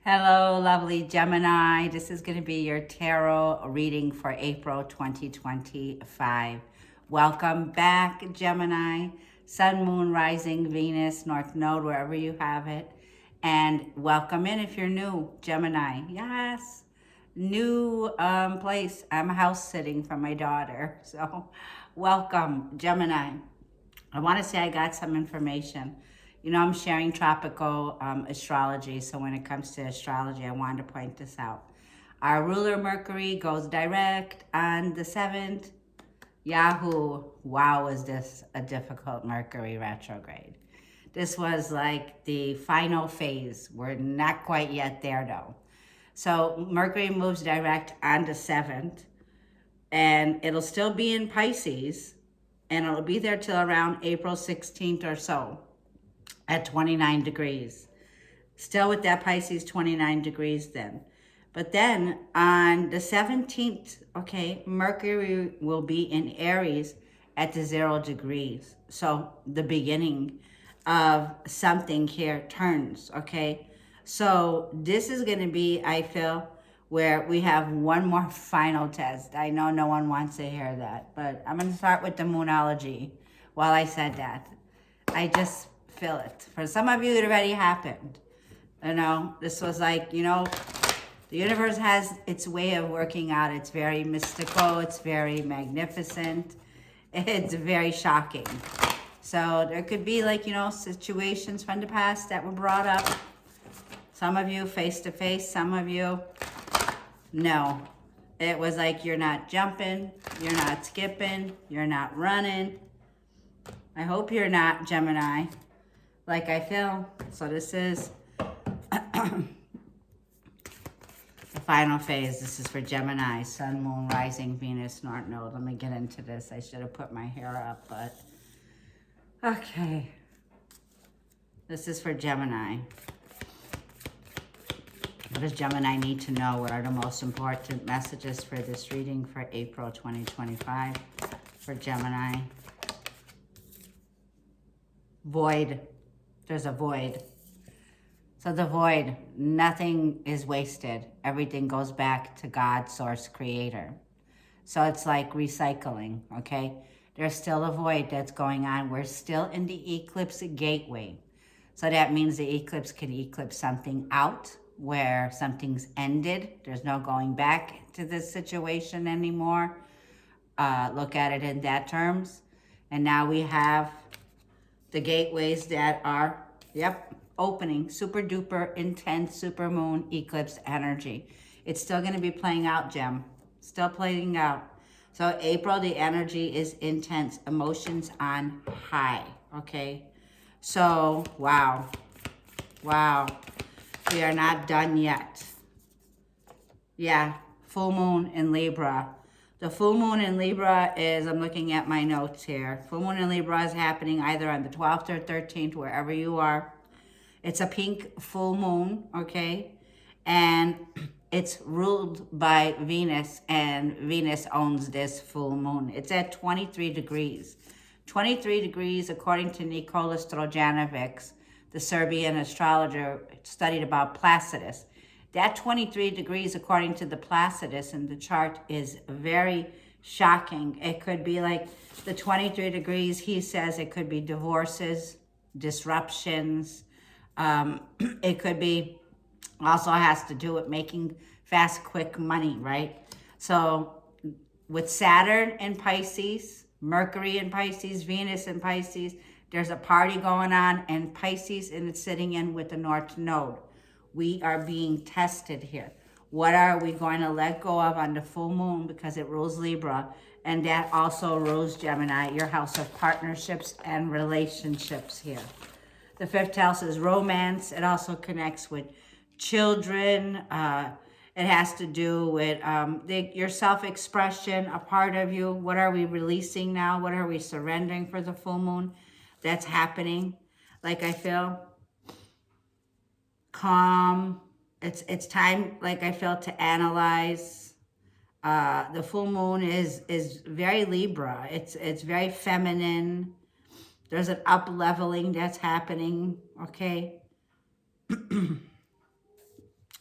Hello, lovely Gemini. This is going to be your tarot reading for April 2025. Welcome back, Gemini. Sun, Moon, Rising, Venus, North Node, wherever you have it. And welcome in if you're new, Gemini. Yes, new place. I'm house sitting for my daughter. So welcome, Gemini. I want to say I got some information. You know, I'm sharing tropical astrology, so when it comes to astrology, I wanted to point this out. Our ruler Mercury goes direct on the 7th. Yahoo! Wow, is this a difficult Mercury retrograde. This was like the final phase. We're not quite yet there though. So Mercury moves direct on the 7th, and it'll still be in Pisces, and it'll be there till around April 16th or so at 29 degrees. Still with that Pisces 29 degrees then. But then on the 17th, okay, Mercury will be in Aries at the 0 degrees. So the beginning of something here turns, okay? So this is going to be, I feel, where we have one more final test. I know no one wants to hear that, but I'm going to start with the Moonology while I said that. I just feel it. For some of you, it already happened. You know, this was like, you know, the universe has its way of working out. It's very mystical. It's very magnificent. It's very shocking. So there could be like, you know, situations from the past that were brought up. Some of you face to face, some of you, no. It was like you're not jumping, you're not skipping, you're not running. I hope you're not, Gemini, like I feel. So this is the final phase. This is for Gemini, Sun, Moon, Rising, Venus, North Node. Let me get into this. I should have put my hair up, but okay. This is for Gemini. What does Gemini need to know? What are the most important messages for this reading for April 2025 for Gemini? Void. There's a void. So the void, nothing is wasted. Everything goes back to God, source, creator. So it's like recycling, okay? There's still a void that's going on. We're still in the eclipse gateway. So that means the eclipse can eclipse something out where something's ended. There's no going back to this situation anymore. Look at it in that terms. And now we have the gateways that are, opening. Super duper intense super moon eclipse energy. It's still going to be playing out, Gem. Still playing out. So April, the energy is intense. Emotions on high. Okay. So, wow. Wow. We are not done yet. Yeah. Full moon in Libra. The full moon in Libra is, I'm looking at my notes here. Full moon in Libra is happening either on the 12th or 13th, wherever you are. It's a pink full moon, okay? And it's ruled by Venus, and Venus owns this full moon. It's at 23 degrees. 23 degrees, according to Nikola Stojanovic, the Serbian astrologer, studied about Placidus. That 23 degrees, according to the Placidus in the chart, is very shocking. It could be like the 23 degrees, he says it could be divorces, disruptions. It could be, also has to do with making fast, quick money, right? So with Saturn in Pisces, Mercury in Pisces, Venus in Pisces, there's a party going on in Pisces, and it's sitting in with the North Node. We are being tested here. What are we going to let go of on the full moon, because it rules Libra, and that also rules Gemini, your house of partnerships and relationships here. The 5th house is romance. It also connects with children. It has to do with your self-expression, a part of you. What are we releasing now? What are we surrendering for the full moon? That's happening. Like I feel calm. It's time, like I feel, to analyze. The full moon is very Libra. It's very feminine. There's an up-leveling that's happening, okay?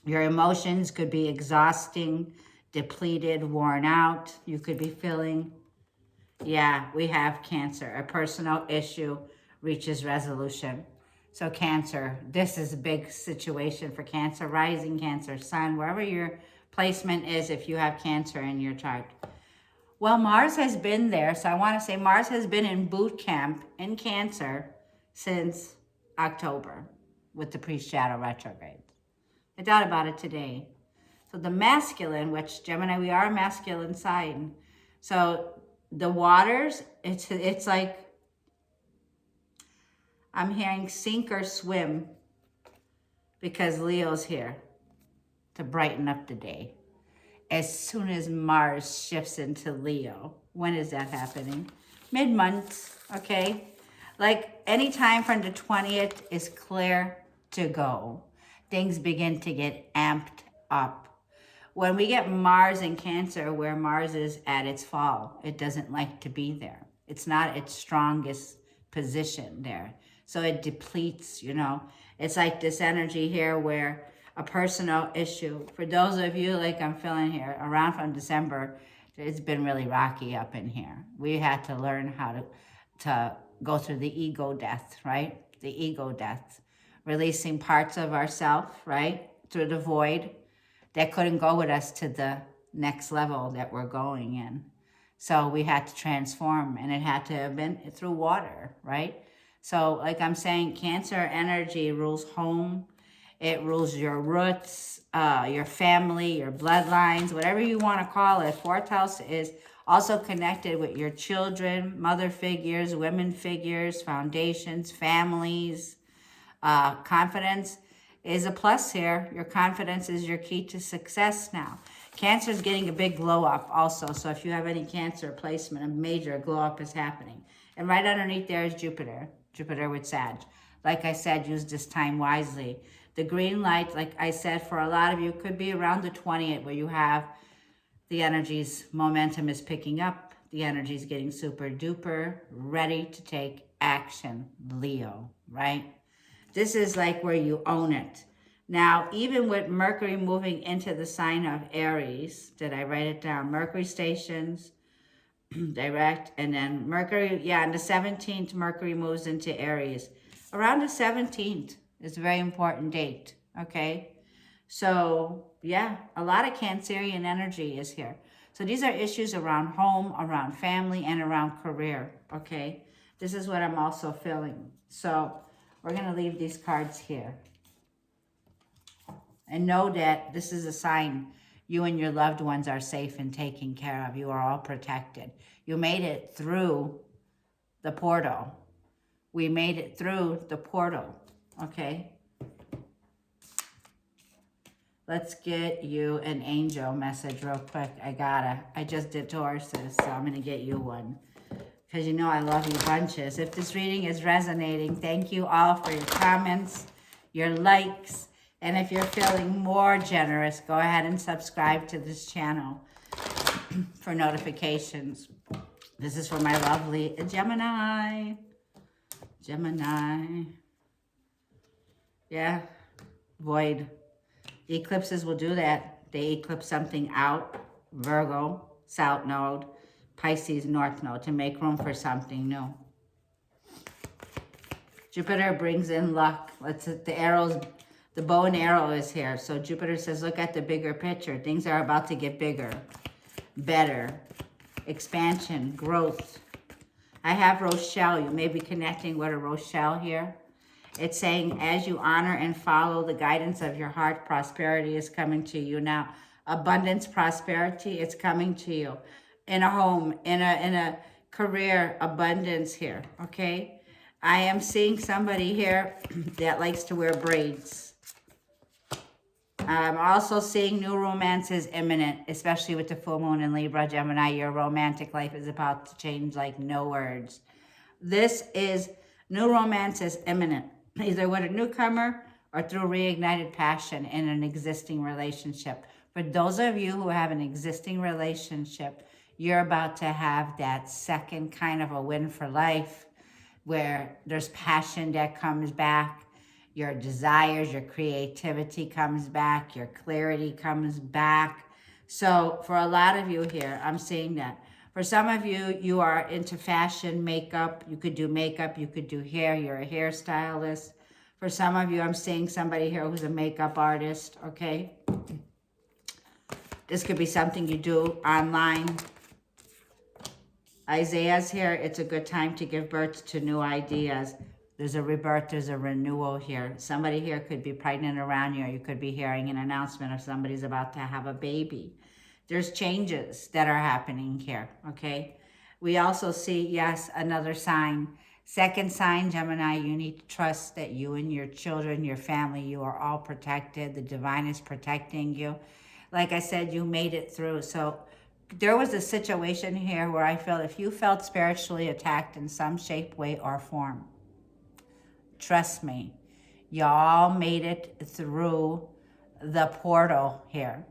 Your emotions could be exhausting, depleted, worn out. You could be feeling, yeah, we have Cancer. A personal issue reaches resolution. So Cancer, this is a big situation for Cancer, rising Cancer, Sun, wherever your placement is if you have Cancer in your chart. Well, Mars has been there. So I want to say Mars has been in boot camp in Cancer since October with the pre-shadow retrograde. I thought about it today. So the masculine, which Gemini, we are a masculine sign. So the waters, it's like, I'm hearing sink or swim because Leo's here to brighten up the day. As soon as Mars shifts into Leo. When is that happening? Mid-month, okay? Like any time from the 20th is clear to go. Things begin to get amped up. When we get Mars in Cancer, where Mars is at its fall, it doesn't like to be there. It's not its strongest position there. So it depletes, you know. It's like this energy here where a personal issue. For those of you, like I'm feeling here, around from December, it's been really rocky up in here. We had to learn how to go through the ego death, right? The ego death. Releasing parts of ourself, right? Through the void that couldn't go with us to the next level that we're going in. So we had to transform, and it had to have been through water, right? So like I'm saying, Cancer energy rules home. It rules your roots, your family, your bloodlines, whatever you want to call it. Fourth house is also connected with your children, mother figures, women figures, foundations, families. Confidence is a plus here. Your confidence is your key to success now. Cancer is getting a big glow up also. So if you have any Cancer placement, a major glow up is happening. And right underneath there is Jupiter. Jupiter with Sag. Like I said, use this time wisely. The green light, like I said, for a lot of you, could be around the 20th where you have the energies, momentum is picking up. The energy is getting super duper ready to take action. Leo, right? This is like where you own it. Now, even with Mercury moving into the sign of Aries, did I write it down? Mercury stations, direct, and then Mercury, yeah, on the 17th, Mercury moves into Aries. Around the 17th is a very important date, okay? So, yeah, a lot of Cancerian energy is here. So these are issues around home, around family, and around career, okay? This is what I'm also feeling. So we're going to leave these cards here. And know that this is a sign you and your loved ones are safe and taken care of. You are all protected. You made it through the portal. We made it through the portal, okay? Let's get you an angel message real quick. I just did Tauruses, so I'm going to get you one. Because you know I love you bunches. If this reading is resonating, thank you all for your comments, your likes. And if you're feeling more generous, go ahead and subscribe to this channel for notifications. This is for my lovely Gemini. Gemini. Yeah, void. The eclipses will do that. They eclipse something out. Virgo, South Node, Pisces, North Node, to make room for something new. Jupiter brings in luck. The arrows, the bow and arrow is here. So Jupiter says, look at the bigger picture. Things are about to get bigger, better, expansion, growth. I have Rochelle. You may be connecting with a Rochelle here. It's saying, as you honor and follow the guidance of your heart, prosperity is coming to you now. Abundance, prosperity, it's coming to you. In a home, in a career, abundance here, okay? I am seeing somebody here that likes to wear braids. I'm also seeing new romance is imminent, especially with the full moon in Libra, Gemini. Your romantic life is about to change like no words. This is, new romance is imminent, either with a newcomer or through reignited passion in an existing relationship. For those of you who have an existing relationship, you're about to have that second kind of a win for life where there's passion that comes back. Your desires, your creativity comes back, your clarity comes back. So for a lot of you here, I'm seeing that. For some of you, you are into fashion, makeup. You could do makeup, you could do hair. You're a hairstylist. For some of you, I'm seeing somebody here who's a makeup artist, okay? This could be something you do online. Isaiah's here. It's a good time to give birth to new ideas. There's a rebirth, there's a renewal here. Somebody here could be pregnant around you, or you could be hearing an announcement of somebody's about to have a baby. There's changes that are happening here, okay? We also see, yes, another sign. Second sign, Gemini, you need to trust that you and your children, your family, you are all protected. The divine is protecting you. Like I said, you made it through. So there was a situation here where I felt if you felt spiritually attacked in some shape, way, or form, trust me, y'all made it through the portal here.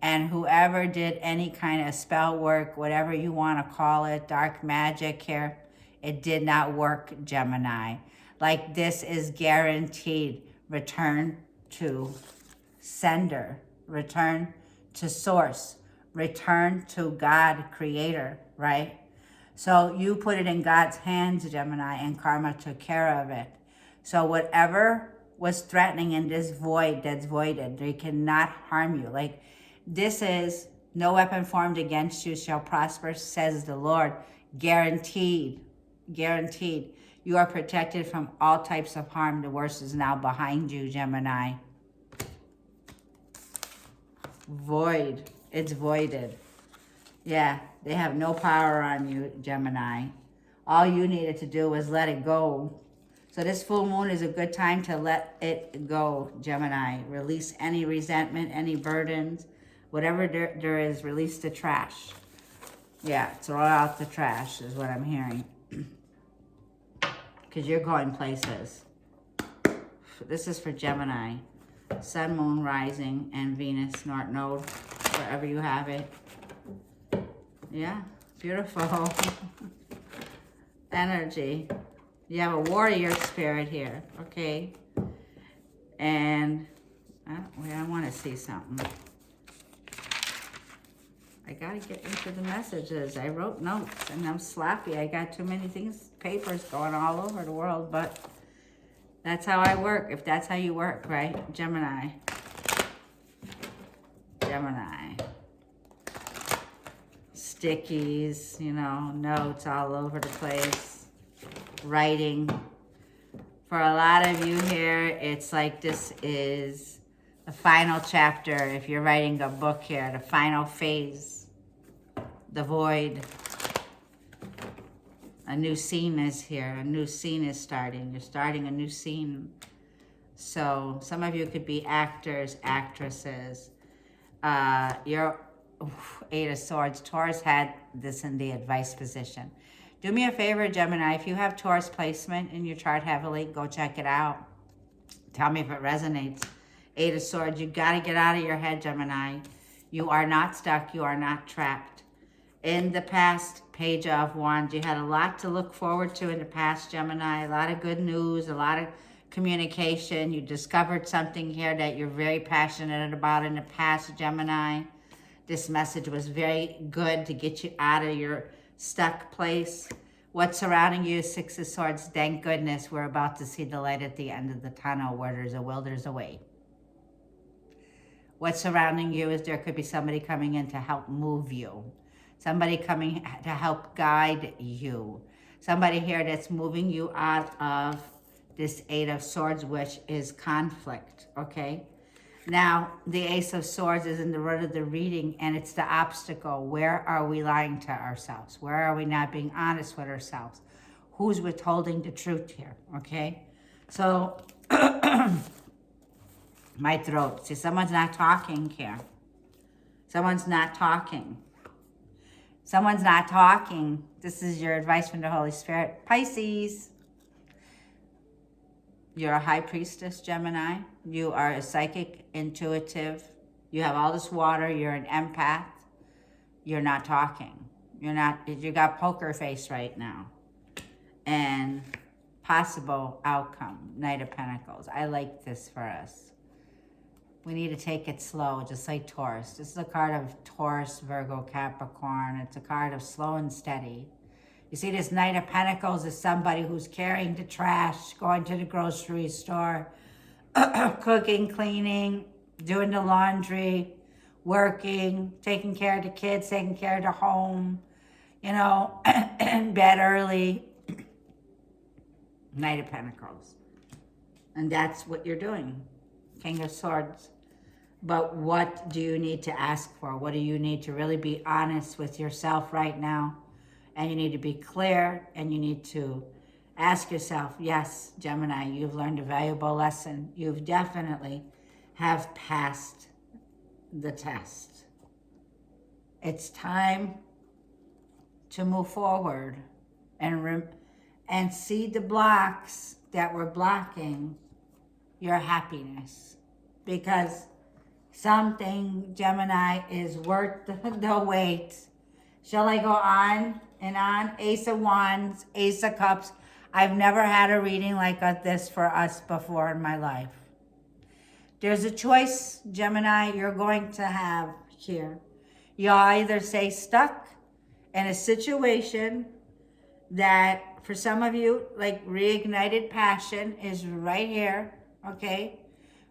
And whoever did any kind of spell work, whatever you want to call it, dark magic here, it did not work, Gemini. Like, this is guaranteed. Return to sender. Return to source. Return to God, creator, right? So you put it in God's hands, Gemini, and karma took care of it. So whatever was threatening in this void that's voided, they cannot harm you. Like, this is, no weapon formed against you shall prosper, says the Lord. Guaranteed. Guaranteed. You are protected from all types of harm. The worst is now behind you, Gemini. Void. It's voided. Yeah, they have no power on you, Gemini. All you needed to do was let it go. So this full moon is a good time to let it go, Gemini. Release any resentment, any burdens. Whatever there is, release the trash. Yeah, throw out the trash is what I'm hearing. Because you're going places. This is for Gemini. Sun, moon, rising, and Venus, North Node, wherever you have it. Yeah, beautiful. Energy. You have a warrior spirit here, okay? And I want to see something. I got to get into the messages. I wrote notes, and I'm sloppy. I got too many things, papers going all over the world, but that's how I work, if that's how you work, right? Gemini. Gemini. Stickies, you know, notes all over the place. Writing. For a lot of you here, it's like this is the final chapter. If you're writing a book here, the final phase, the void. A new scene is here. A new scene is starting. You're starting a new scene. So some of you could be actors, actresses. You're Eight of Swords. Taurus had this in the advice position. Do me a favor, Gemini. If you have Taurus placement in your chart heavily, go check it out. Tell me if it resonates. Eight of Swords. You got to get out of your head, Gemini. You are not stuck. You are not trapped. In the past, Page of Wands, you had a lot to look forward to in the past, Gemini. A lot of good news, a lot of communication. You discovered something here that you're very passionate about in the past, Gemini. This message was very good to get you out of your stuck place. What's surrounding you is Six of Swords. Thank goodness we're about to see the light at the end of the tunnel. Where there's a will, there's a way. What's surrounding you is there could be somebody coming in to help move you. Somebody coming to help guide you. Somebody here that's moving you out of this Eight of Swords, which is conflict, okay? Now, the Ace of Swords is in the root of the reading, and it's the obstacle. Where are we lying to ourselves? Where are we not being honest with ourselves? Who's withholding the truth here, okay? So, my throat. See, someone's not talking here. Someone's not talking. Someone's not talking. This is your advice from the Holy Spirit. Pisces. You're a high priestess, Gemini. You are a psychic, intuitive. You have all this water. You're an empath. You're not talking. You got poker face right now. And possible outcome. Knight of Pentacles. I like this for us. We need to take it slow, just like Taurus. This is a card of Taurus, Virgo, Capricorn. It's a card of slow and steady. You see, this Knight of Pentacles is somebody who's carrying the trash, going to the grocery store, cooking, cleaning, doing the laundry, working, taking care of the kids, taking care of the home, you know, in bed early. Knight of Pentacles. And that's what you're doing. King of Swords. But what do you need to ask for? What do you need to really be honest with yourself right now? And you need to be clear, and you need to ask yourself, yes, Gemini, you've learned a valuable lesson. You've definitely have passed the test. It's time to move forward and see the blocks that were blocking your happiness, because something, Gemini, is worth the wait. Shall I go on and on? Ace of Wands, Ace of Cups. I've never had a reading like this for us before in my life. There's a choice, Gemini, you're going to have here. You'll either stay stuck in a situation that, for some of you, like reignited passion is right here, okay?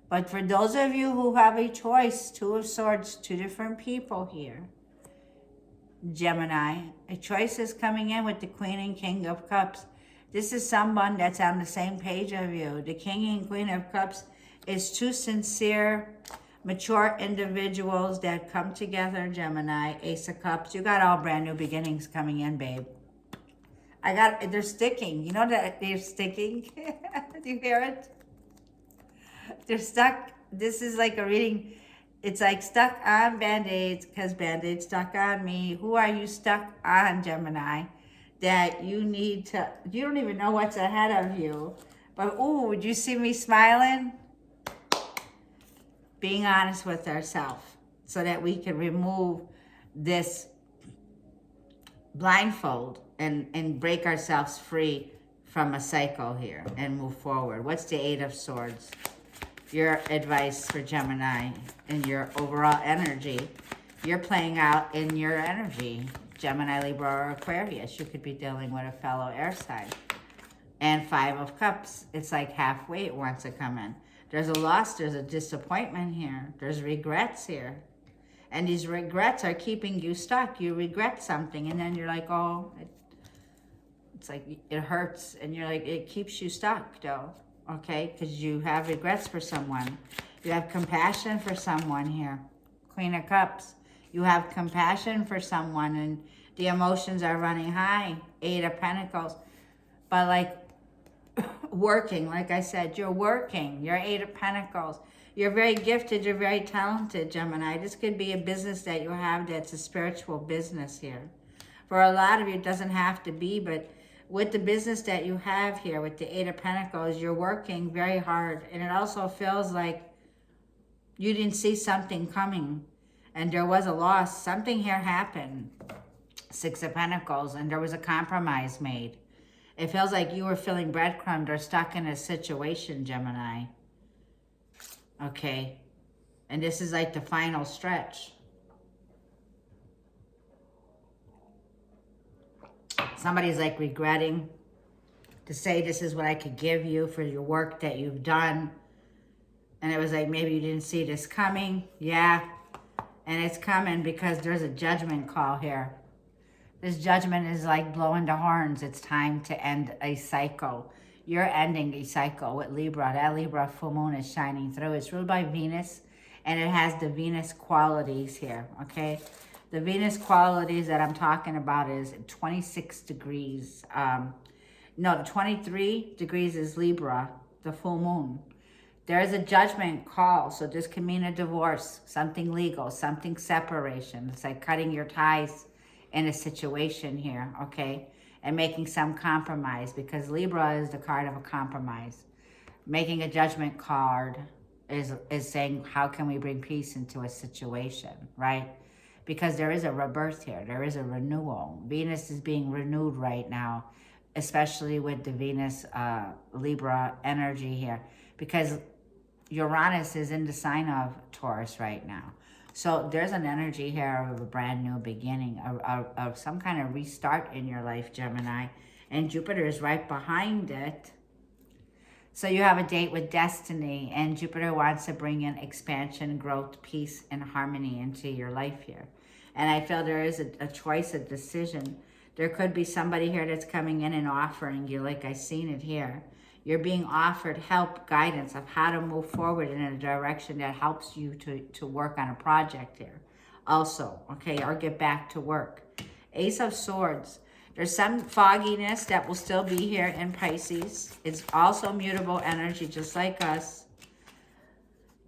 But for those of you who have a choice, Two of Swords, two different people here, Gemini, a choice is coming in with the Queen and King of Cups. This is someone that's on the same page of you. The King and Queen of Cups is two sincere, mature individuals that come together, Gemini. Ace of Cups, you got all brand new beginnings coming in, babe. They're sticking. You know that they're sticking? Do you hear it? They're stuck. This is like a reading. It's like stuck on Band-Aids because Band-Aids stuck on me. Who are you stuck on, Gemini? That you need to, you don't even know what's ahead of you. But, ooh, would you see me smiling? Being honest with ourselves so that we can remove this blindfold and break ourselves free from a cycle here and move forward. What's the Eight of Swords? Your advice for Gemini and your overall energy. You're playing out in your energy. Gemini, Libra, or Aquarius. You could be dealing with a fellow air sign. And Five of Cups. It's like halfway it wants to come in. There's a loss. There's a disappointment here. There's regrets here. And these regrets are keeping you stuck. You regret something, and then you're like, oh, it's like it hurts. And you're like, it keeps you stuck, though. Okay? Because you have regrets for someone. You have compassion for someone here. Queen of Cups. You have compassion for someone, and the emotions are running high. Eight of Pentacles. But like working, like I said, you're working. You're Eight of Pentacles. You're very gifted. You're very talented, Gemini. This could be a business that you have that's a spiritual business here. For a lot of you, it doesn't have to be, but with the business that you have here, with the Eight of Pentacles, you're working very hard. And it also feels like you didn't see something coming. And there was a loss. Something here happened. Six of Pentacles, and there was a compromise made. It feels like you were feeling breadcrumbed or stuck in a situation, Gemini. Okay. And this is like the final stretch. Somebody's like regretting to say this is what I could give you for your work that you've done. And it was like, maybe you didn't see this coming. Yeah. And it's coming because there's a judgment call here. This judgment is like blowing the horns. It's time to end a cycle. You're ending a cycle with Libra. That Libra full moon is shining through. It's ruled by Venus, and it has the Venus qualities here, okay? The Venus qualities that I'm talking about is 26 degrees. No, the 23 degrees is Libra, the full moon. There is a judgment call, so this can mean a divorce, something legal, something separation. It's like cutting your ties in a situation here, okay? And making some compromise, because Libra is the card of a compromise. Making a judgment card is saying, how can we bring peace into a situation, right? Because there is a rebirth here. There is a renewal. Venus is being renewed right now. especially with the Venus Libra energy here, because Uranus is in the sign of Taurus right now. So there's an energy here of a brand new beginning, of some kind of restart in your life, Gemini. And Jupiter is right behind it. So you have a date with destiny, and Jupiter wants to bring in expansion, growth, peace, and harmony into your life here. And I feel there is a choice, a decision. There could be somebody here that's coming in and offering you, like I seen it here. You're being offered help, guidance of how to move forward in a direction that helps you to work on a project here also, okay, or get back to work. Ace of Swords. There's some fogginess that will still be here in Pisces. It's also mutable energy, just like us.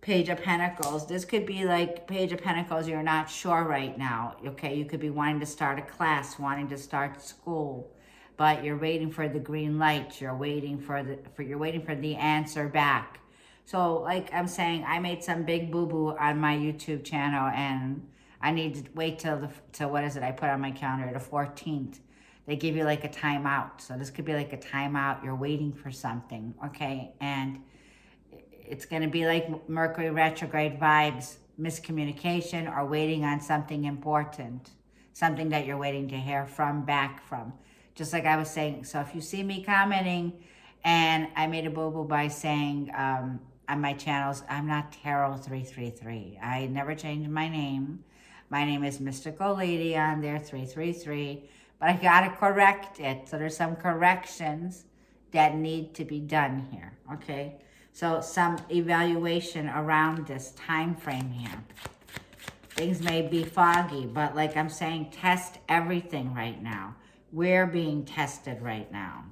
Page of Pentacles. This could be like Page of Pentacles, you're not sure right now, okay? You could be wanting to start a class, wanting to start school, but you're waiting for the green light. You're waiting for the answer back. So like I'm saying, I made some big boo-boo on my YouTube channel, and I need to wait till what is it? I put on my calendar, the 14th. They give you like a timeout. So this could be like a timeout. You're waiting for something, okay? And it's going to be like Mercury retrograde vibes, miscommunication, or waiting on something important, something that you're waiting to hear back from. Just like I was saying. So if you see me commenting, and I made a boo-boo by saying on my channels, I'm not Tarot333. I never changed my name. My name is Mystical Lady on there, 333. But I got to correct it. So there's some corrections that need to be done here, okay? So some evaluation around this time frame here. Things may be foggy, but like I'm saying, test everything right now. We're being tested right now.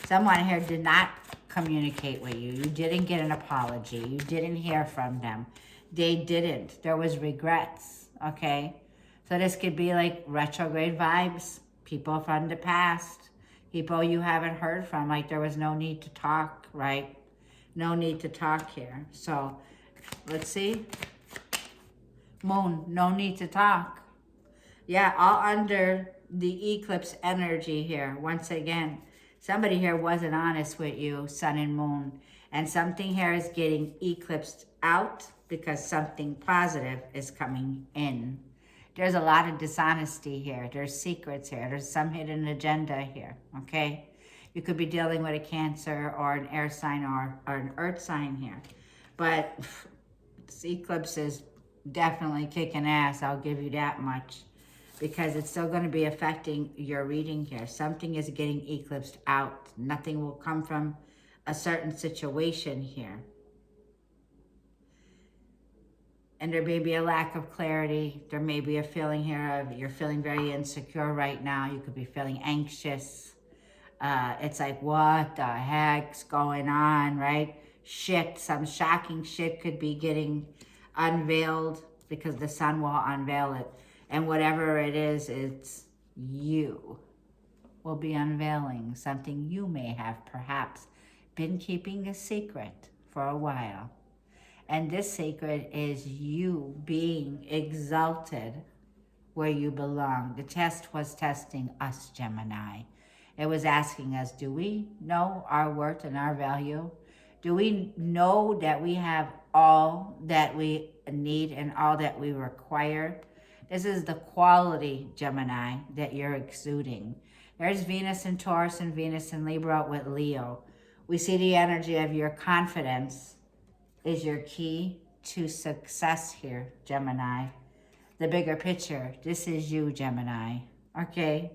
Someone here did not communicate with you. You didn't get an apology. You didn't hear from them. They didn't. There was regrets, okay? So this could be like retrograde vibes, people from the past, people you haven't heard from, like there was no need to talk, right? No need to talk here. So let's see. Moon, no need to talk. Yeah, all under the eclipse energy here. Once again, somebody here wasn't honest with you, sun and moon. And something here is getting eclipsed out because something positive is coming in. There's a lot of dishonesty here. There's secrets here. There's some hidden agenda here, okay? You could be dealing with a Cancer or an air sign or an earth sign here. But this eclipse is definitely kicking ass, I'll give you that much. Because it's still going to be affecting your reading here. Something is getting eclipsed out. Nothing will come from a certain situation here. And there may be a lack of clarity. There may be a feeling here of you're feeling very insecure right now. You could be feeling anxious. It's like, what the heck's going on, right? Shit, some shocking shit could be getting unveiled because the sun will unveil it. And whatever it is, it's you will be unveiling something you may have perhaps been keeping a secret for a while. And this secret is you being exalted where you belong. The test was testing us, Gemini. It was asking us, do we know our worth and our value? Do we know that we have all that we need and all that we require? This is the quality, Gemini, that you're exuding. There's Venus in Taurus and Venus in Libra with Leo. We see the energy of your confidence is your key to success here, Gemini. The bigger picture, this is you, Gemini, okay?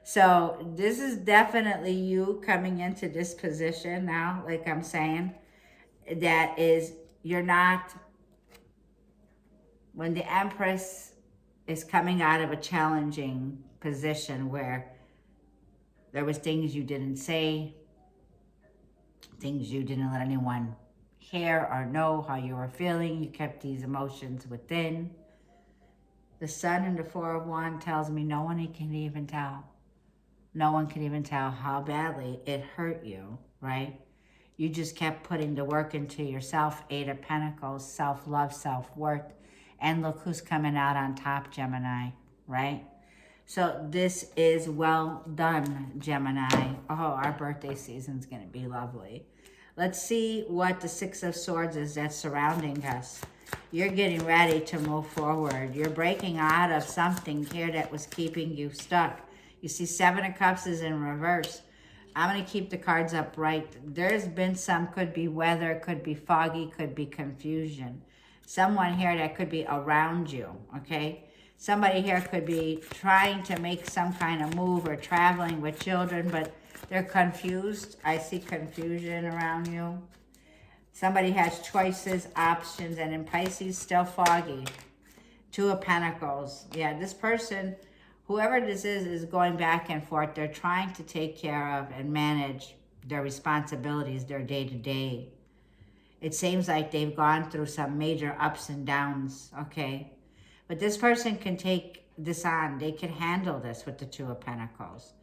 So this is definitely you coming into this position now, like I'm saying, that is, you're not, when the Empress is coming out of a challenging position where there was things you didn't say, things you didn't let anyone hear or know how you were feeling. You kept these emotions within. The Sun and the Four of Wands tells me no one can even tell. No one can even tell how badly it hurt you, right? You just kept putting the work into yourself. Eight of Pentacles, self-love, self-worth. And look who's coming out on top, Gemini, right? So this is well done, Gemini. Oh, our birthday season's going to be lovely. Let's see what the Six of Swords is that's surrounding us. You're getting ready to move forward. You're breaking out of something here that was keeping you stuck. You see Seven of Cups is in reverse. I'm going to keep the cards upright. There's been some, could be weather, could be foggy, could be confusion. Someone here that could be around you, okay? Somebody here could be trying to make some kind of move or traveling with children, but they're confused. I see confusion around you. Somebody has choices, options, and in Pisces, still foggy. Two of Pentacles. Yeah, this person, whoever this is going back and forth. They're trying to take care of and manage their responsibilities, their day-to-day. It seems like they've gone through some major ups and downs, okay? But this person can take this on. They can handle this with the Two of Pentacles.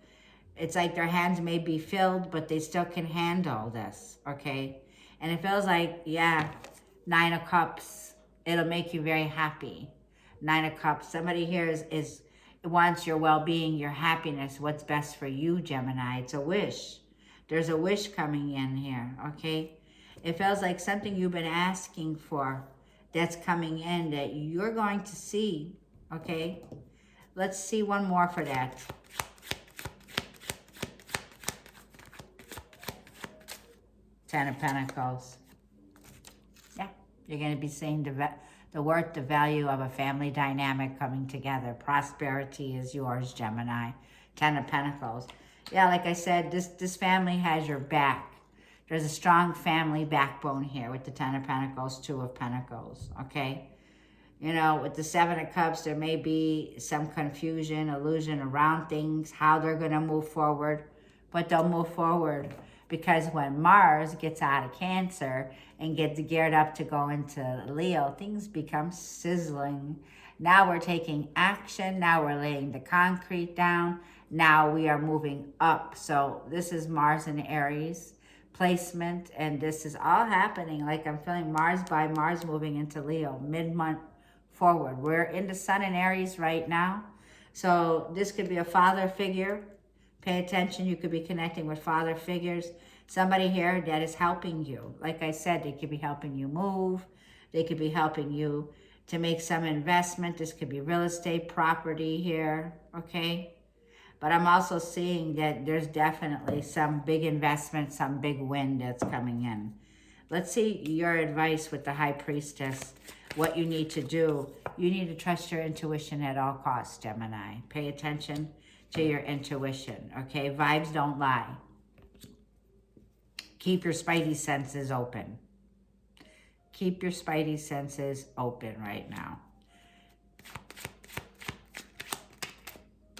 It's like their hands may be filled, but they still can handle this, okay? And it feels like, yeah, Nine of Cups. It'll make you very happy. Nine of Cups. Somebody here is wants your well-being, your happiness, what's best for you, Gemini. It's a wish. There's a wish coming in here, okay? It feels like something you've been asking for that's coming in that you're going to see, okay? Let's see one more for that. Ten of Pentacles. Yeah, you're going to be seeing the worth, the value of a family dynamic coming together. Prosperity is yours, Gemini. Ten of Pentacles. Yeah, like I said, this family has your back. There's a strong family backbone here with the Ten of Pentacles, Two of Pentacles, okay? You know, with the Seven of Cups, there may be some confusion, illusion around things, how they're going to move forward, but they'll move forward because when Mars gets out of Cancer and gets geared up to go into Leo, things become sizzling. Now we're taking action. Now we're laying the concrete down. Now we are moving up. So this is Mars in Aries placement, and this is all happening. Like I'm feeling Mars moving into Leo mid-month forward. We're in the Sun in Aries right now. So this could be a father figure. Pay attention. You could be connecting with father figures. Somebody here that is helping you. Like I said, they could be helping you move. They could be helping you to make some investment. This could be real estate, property here, okay? But I'm also seeing that there's definitely some big investment, some big win that's coming in. Let's see your advice with the High Priestess, what you need to do. You need to trust your intuition at all costs, Gemini. Pay attention to your intuition, okay? Vibes don't lie. Keep your spidey senses open. Keep your spidey senses open right now.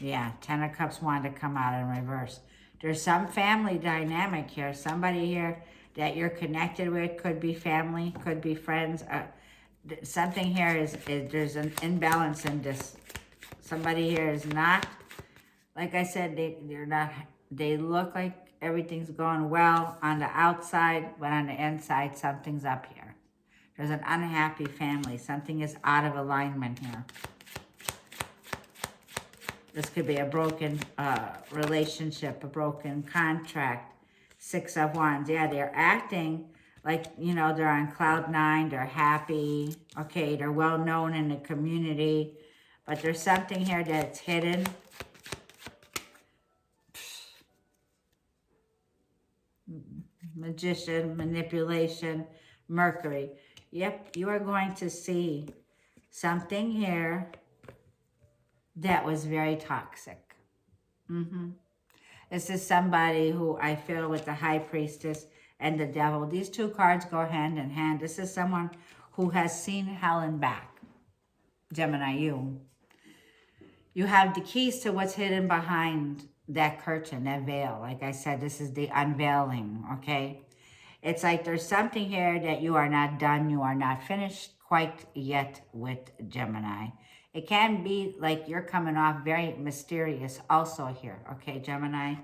Yeah, Ten of Cups wanted to come out in reverse. There's some family dynamic here. Somebody here that you're connected with, could be family, could be friends. Something here is there's an imbalance in this. Somebody here is not, like I said, they look like everything's going well on the outside, but on the inside, something's up here. There's an unhappy family. Something is out of alignment here. This could be a broken relationship, a broken contract. Six of Wands. Yeah, they're acting like, you know, they're on cloud nine. They're happy. Okay, they're well known in the community. But there's something here that's hidden. Magician, manipulation, Mercury. Yep, you are going to see something here that was very toxic. This is somebody who I feel with the High Priestess and the Devil. These two cards go hand in hand. This is someone who has seen hell and back. Gemini, you have the keys to what's hidden behind that curtain, that veil. Like I said, this is the unveiling, okay? It's like there's something here that you are not done, you are not finished quite yet with, Gemini. It can be like you're coming off very mysterious also here, okay, Gemini?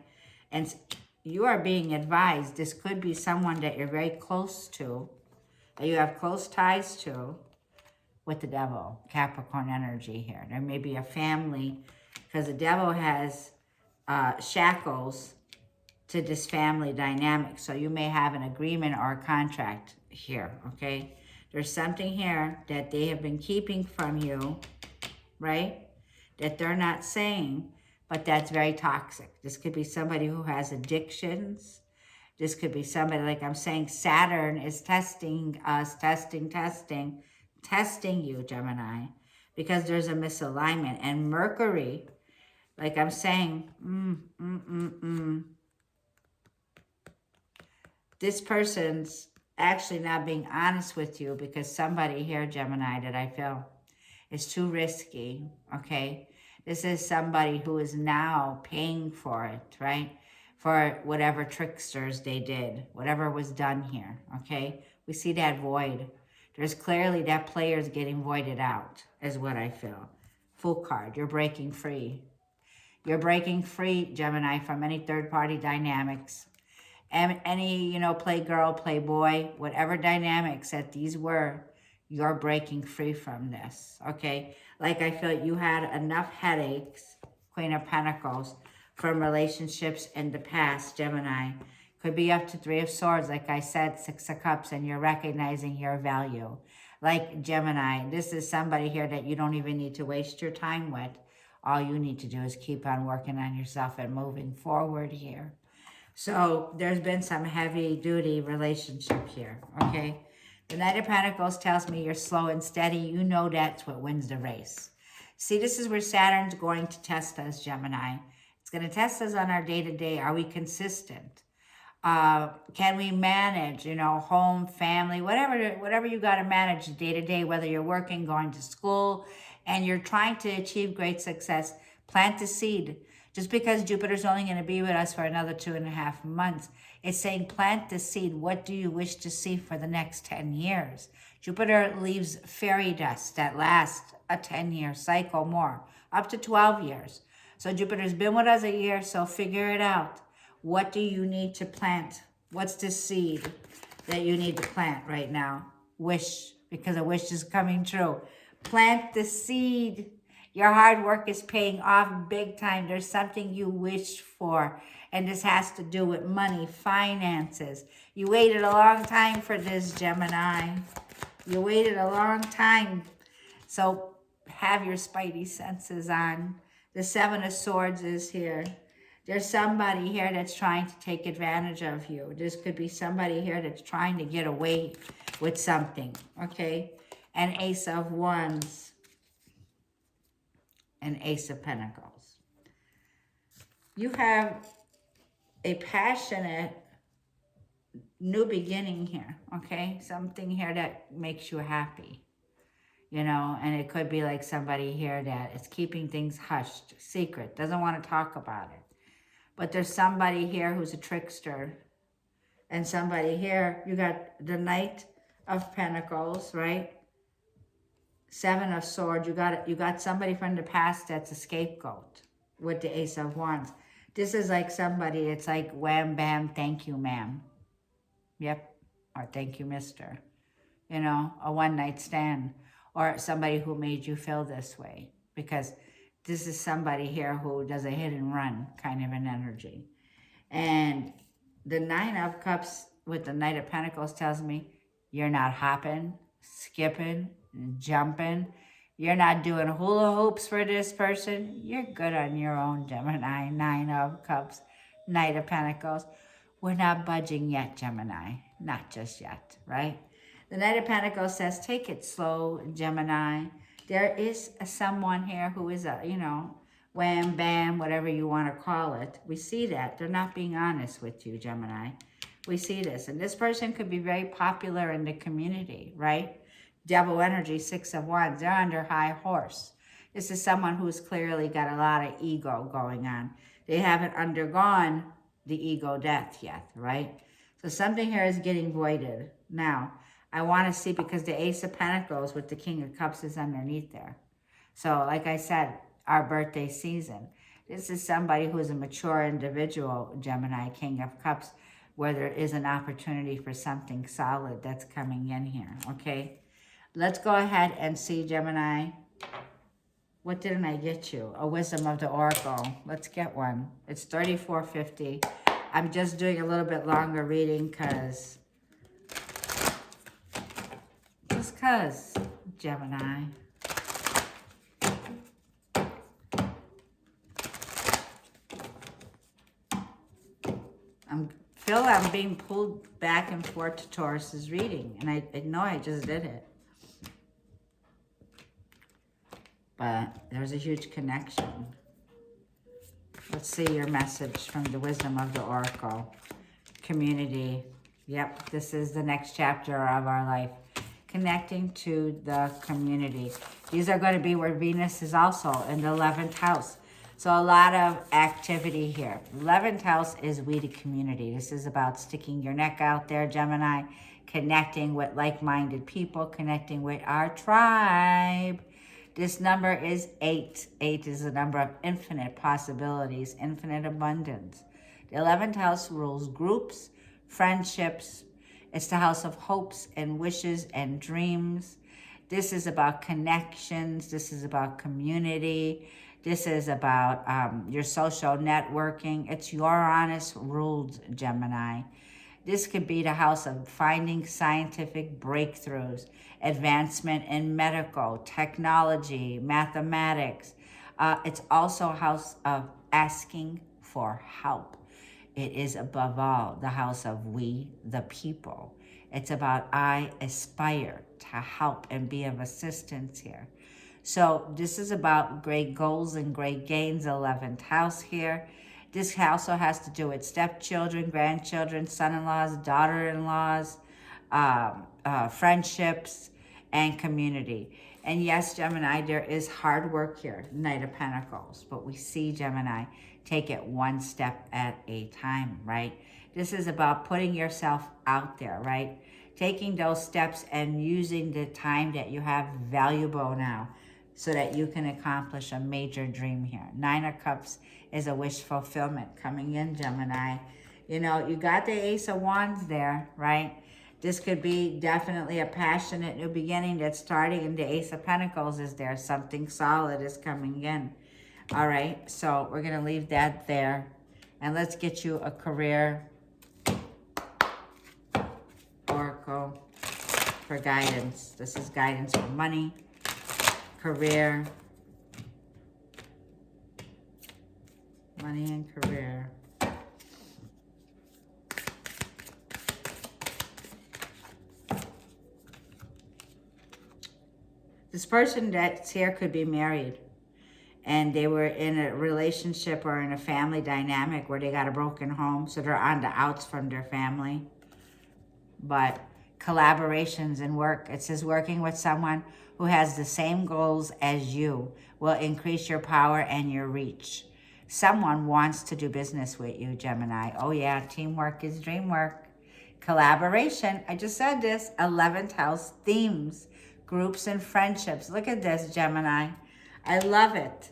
And you are being advised, this could be someone that you're very close to, that you have close ties to, with the Devil, Capricorn energy here. There may be a family because the devil has shackles to this family dynamic. So you may have an agreement or a contract here, okay? There's something here that they have been keeping from you, right? That they're not saying, but that's very toxic. This could be somebody who has addictions. This could be somebody, like I'm saying, Saturn is testing us, testing you, Gemini, because there's a misalignment. And Mercury, like I'm saying, this person's actually not being honest with you, because somebody here, Gemini, that I feel is too risky, okay? This is somebody who is now paying for it, right? For whatever tricksters they did, whatever was done here, okay? We see that void. There's clearly that player is getting voided out, is what I feel. Full card, you're breaking free. You're breaking free, Gemini, from any third-party dynamics. And any, you know, play girl, play boy, whatever dynamics that these were, you're breaking free from this, okay? Like I feel you had enough headaches, Queen of Pentacles, from relationships in the past, Gemini. Could be up to 3 of Swords, like I said, 6 of Cups, and you're recognizing your value. Like Gemini, this is somebody here that you don't even need to waste your time with. All you need to do is keep on working on yourself and moving forward here. So there's been some heavy-duty relationship here, okay? The Knight of Pentacles tells me you're slow and steady. You know that's what wins the race. See, this is where Saturn's going to test us, Gemini. It's going to test us on our day-to-day. Are we consistent? Can we manage, you know, home, family, whatever you got to manage day-to-day, whether you're working, going to school, and you're trying to achieve great success. Plant the seed. Just because Jupiter's only going to be with us for another 2.5 months, it's saying plant the seed. What do you wish to see for the next 10 years? Jupiter leaves fairy dust that lasts a 10-year cycle more, up to 12 years. So Jupiter's been with us a year, so figure it out. What do you need to plant? What's the seed that you need to plant right now? Wish, because a wish is coming true. Plant the seed. Your hard work is paying off big time. There's something you wished for, and this has to do with money, finances. You waited a long time for this, Gemini. You waited a long time. So have your spidey senses on. The 7 of Swords is here. There's somebody here that's trying to take advantage of you. This could be somebody here that's trying to get away with something, okay? And Ace of Wands and Ace of Pentacles. You have a passionate new beginning here, okay? Something here that makes you happy, you know? And it could be like somebody here that is keeping things hushed, secret, doesn't want to talk about it. But there's somebody here who's a trickster. And somebody here, you got the Knight of Pentacles, right? 7 of Swords. You got somebody from the past that's a scapegoat with the Ace of Wands. This is like somebody, it's like wham, bam, thank you, ma'am. Yep. Or thank you, mister. You know, a one-night stand. Or somebody who made you feel this way. Because this is somebody here who does a hit and run kind of an energy. And the 9 of Cups with the Knight of Pentacles tells me you're not hopping, skipping, jumping. You're not doing hula hoops for this person. You're good on your own, Gemini. 9 of Cups, Knight of Pentacles. We're not budging yet, Gemini. Not just yet, right? The Knight of Pentacles says, take it slow, Gemini. There is someone here who is a, you know, wham, bam, whatever you want to call it. We see that. They're not being honest with you, Gemini. We see this. And this person could be very popular in the community, right? Devil energy, 6 of Wands. They're under high horse. This is someone who's clearly got a lot of ego going on. They haven't undergone the ego death yet, right? So something here is getting voided. Now, I want to see, because the Ace of Pentacles with the King of Cups is underneath there. So, like I said, our birthday season. This is somebody who is a mature individual, Gemini, King of Cups, where there is an opportunity for something solid that's coming in here, okay? Let's go ahead and see, Gemini, What didn't I get you? A Wisdom of the Oracle. Let's get one. It's $34.50. I'm just doing a little bit longer reading because, Gemini. I'm being pulled back and forth to Taurus's reading, and I know I just did it. But there's a huge connection. Let's see your message from the Wisdom of the Oracle. Community. Yep, this is the next chapter of our life. Connecting to the community. These are going to be where Venus is also in the 11th house. So a lot of activity here. 11th house is we the community. This is about sticking your neck out there, Gemini. Connecting with like-minded people. Connecting with our tribe. This number is 8. 8 is the number of infinite possibilities, infinite abundance. The 11th house rules groups, friendships. It's the house of hopes and wishes and dreams. This is about connections. This is about community. This is about your social networking. It's your honest ruled, Gemini. This could be the house of finding scientific breakthroughs, advancement in medical, technology, mathematics. It's also a house of asking for help. It is above all the house of we, the people. It's about I aspire to help and be of assistance here. So this is about great goals and great gains, 11th house here. This also has to do with stepchildren, grandchildren, son-in-laws, daughter-in-laws, friendships, and community. And yes, Gemini, there is hard work here, Knight of Pentacles. But we see, Gemini, take it one step at a time, right? This is about putting yourself out there, right? Taking those steps and using the time that you have valuable now so that you can accomplish a major dream here. 9 of Cups is a wish fulfillment coming in, Gemini. You know, you got the Ace of Wands there, right? This could be definitely a passionate new beginning that's starting, and the Ace of Pentacles is there. Something solid is coming in. All right, so we're going to leave that there. And let's get you a career oracle for guidance. This is guidance for money, career, money and career. This person that's here could be married, and they were in a relationship or in a family dynamic where they got a broken home, so they're on the outs from their family. But collaborations and work, it says working with someone who has the same goals as you will increase your power and your reach. Someone wants to do business with you, Gemini. Oh yeah, teamwork is dream work. Collaboration, I just said this, 11th house themes, groups and friendships. Look at this, Gemini. I love it.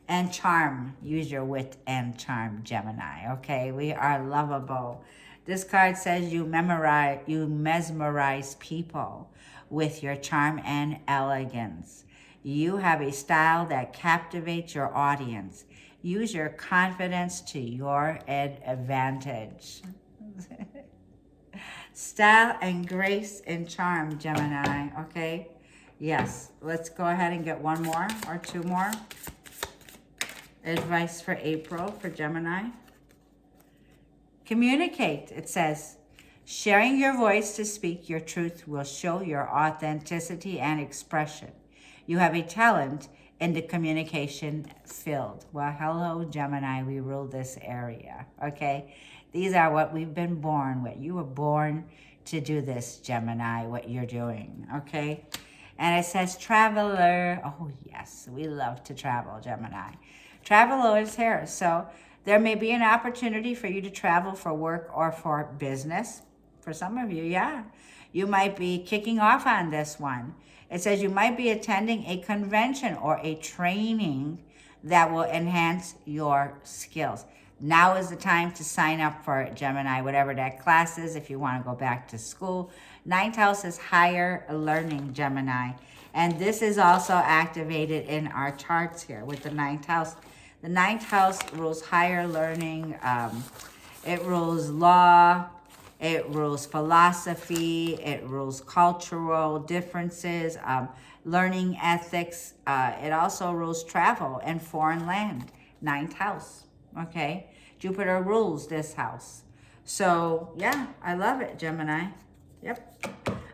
And charm, use your wit and charm, Gemini, okay? We are lovable. This card says you mesmerize people with your charm and elegance. You have a style that captivates your audience. Use your confidence to your advantage. Style and grace and charm, Gemini, okay? Yes, let's go ahead and get one more or two more. Advice for April for Gemini. Communicate, it says. Sharing your voice to speak your truth will show your authenticity and expression. You have a talent in the communication field. Well, hello, Gemini, we rule this area, okay? These are what we've been born with. You were born to do this, Gemini, what you're doing, okay? And it says traveler. Oh, yes, we love to travel, Gemini. Traveler is here, so there may be an opportunity for you to travel for work or for business. For some of you, yeah. You might be kicking off on this one. It says you might be attending a convention or a training that will enhance your skills. Now is the time to sign up for it, Gemini, whatever that class is, if you want to go back to school. 9th house is higher learning, Gemini. And this is also activated in our charts here with the ninth house. The ninth house rules higher learning. It rules law. It rules philosophy. It rules cultural differences, learning ethics. It also rules travel and foreign land. Ninth house. Okay. Jupiter rules this house. So, yeah, I love it, Gemini. Yep.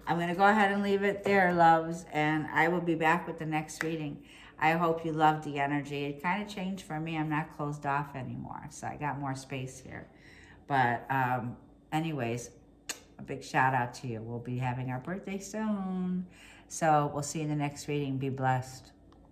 I'm going to go ahead and leave it there, loves, and I will be back with the next reading. I hope you loved the energy. It kind of changed for me. I'm not closed off anymore, so I got more space here. But anyways, a big shout out to you. We'll be having our birthday soon. So we'll see you in the next reading. Be blessed.